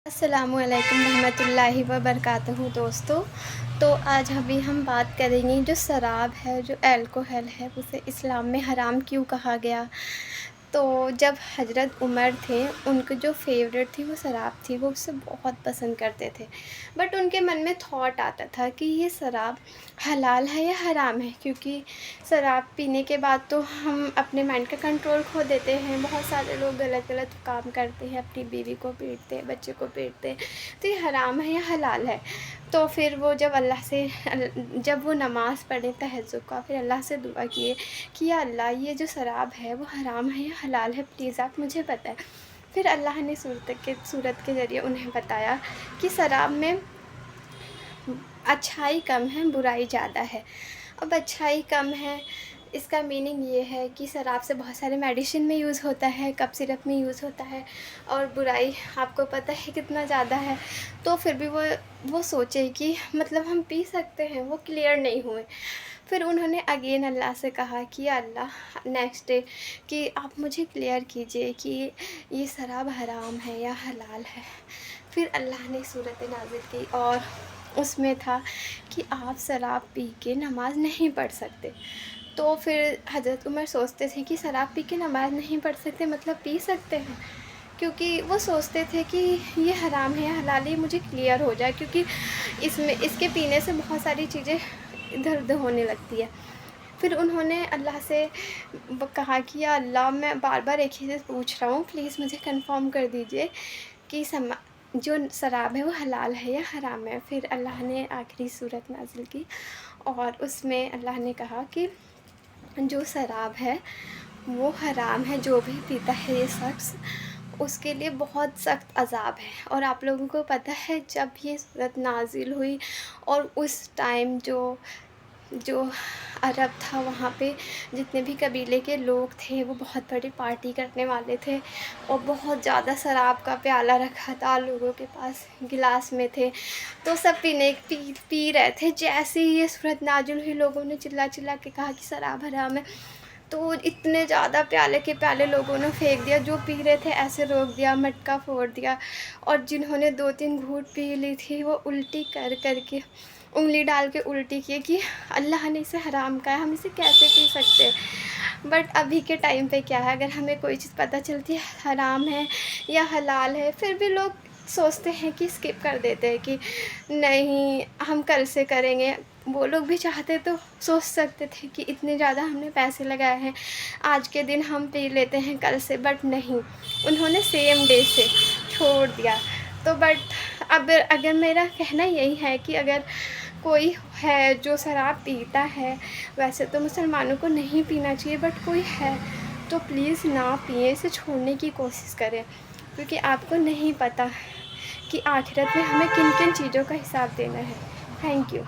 अस्सलामु अलैकुम रहमतुल्लाहि व बरकातहू दोस्तों। तो आज अभी हम बात करेंगे जो शराब है, जो अल्कोहल है, उसे इस्लाम में हराम क्यों कहा गया। तो जब हज़रत उमर थे, उनकी जो फ़ेवरेट थी वो शराब थी, वो उसे बहुत पसंद करते थे। बट उनके मन में थॉट आता था कि ये शराब हलाल है या हराम है, क्योंकि शराब पीने के बाद तो हम अपने माइंड का कंट्रोल खो देते हैं। बहुत सारे लोग गलत गलत काम करते हैं, अपनी बीवी को पीटते हैं, बच्चे को पीटते हैं। तो ये हराम है या हलाल है। तो फिर वो जब वो नमाज़ पढ़े तहज्जुद का, फिर अल्लाह से दुआ किए कि या अल्लाह, ये जो शराब है वो हराम है या हलाल है, प्लीज़ आप मुझे बताएं। फिर अल्लाह ने सूरत के ज़रिए उन्हें बताया कि शराब में अच्छाई कम है, बुराई ज़्यादा है। अब अच्छाई कम है, इसका मीनिंग ये है कि शराब से बहुत सारे मेडिसिन में यूज़ होता है, कफ सिरप में यूज़ होता है। और बुराई आपको पता है कितना ज़्यादा है। तो फिर भी वो सोचे कि मतलब हम पी सकते हैं, वो क्लियर नहीं हुए। फिर उन्होंने अगेन अल्लाह से कहा कि या अल्लाह, नेक्स्ट डे कि आप मुझे क्लियर कीजिए कि ये शराब हराम है या हलाल है। फिर अल्लाह ने सूरत नाज़िल की और उसमें था कि आप शराब पी के नमाज़ नहीं पढ़ सकते। तो फिर हज़रत उमर सोचते थे कि शराब पी के नमाज़ नहीं पढ़ सकते, मतलब पी सकते हैं। क्योंकि वो सोचते थे कि ये हराम है या हलाल है, ये मुझे क्लियर हो जाए, क्योंकि इसके पीने से बहुत सारी चीज़ें इधर-उधर होने लगती है। फिर उन्होंने अल्लाह से कहा कि या अल्लाह, मैं बार-बार एक ही चीज़ पूछ रहा हूँ, प्लीज़ मुझे कन्फ़र्म कर दीजिए कि जो शराब है वो हलाल है या हराम है। फिर अल्लाह ने आखिरी सूरत नाज़िल की और उसमें अल्लाह ने कहा कि जो शराब है वो हराम है, जो भी पीता है ये शख्स, उसके लिए बहुत सख्त अज़ाब है। और आप लोगों को पता है, जब ये सूरत नाज़िल हुई और उस टाइम जो अरब था, वहाँ पे जितने भी कबीले के लोग थे वो बहुत बड़ी पार्टी करने वाले थे और बहुत ज़्यादा शराब का प्याला रखा था, लोगों के पास गिलास में थे। तो सब पी रहे थे। जैसे ही ये सूरत नाज़िल हुई, लोगों ने चिल्ला चिल्ला के कहा कि शराब हराम है। तो इतने ज़्यादा प्याले के प्याले लोगों ने फेंक दिया, जो पी रहे थे ऐसे रोक दिया, मटका फोड़ दिया। और जिन्होंने 2-3 घूंट पी ली थी, वो उल्टी कर के उंगली डाल के उल्टी की कि अल्लाह ने इसे हराम कहा है, हम इसे कैसे पी सकते हैं। बट अभी के टाइम पे क्या है, अगर हमें कोई चीज़ पता चलती है हराम है या हलाल है, फिर भी लोग सोचते हैं कि स्किप कर देते हैं कि नहीं, हम कल से करेंगे। वो लोग भी चाहते तो सोच सकते थे कि इतने ज़्यादा हमने पैसे लगाए हैं, आज के दिन हम पी लेते हैं कल से, बट नहीं, उन्होंने सेम डे से छोड़ दिया। तो बट अब अगर मेरा कहना यही है कि अगर कोई है जो शराब पीता है, वैसे तो मुसलमानों को नहीं पीना चाहिए, बट कोई है तो प्लीज़ ना पिए, इसे छोड़ने की कोशिश करें, क्योंकि आपको नहीं पता कि आखिरत में हमें किन किन चीज़ों का हिसाब देना है। Thank you.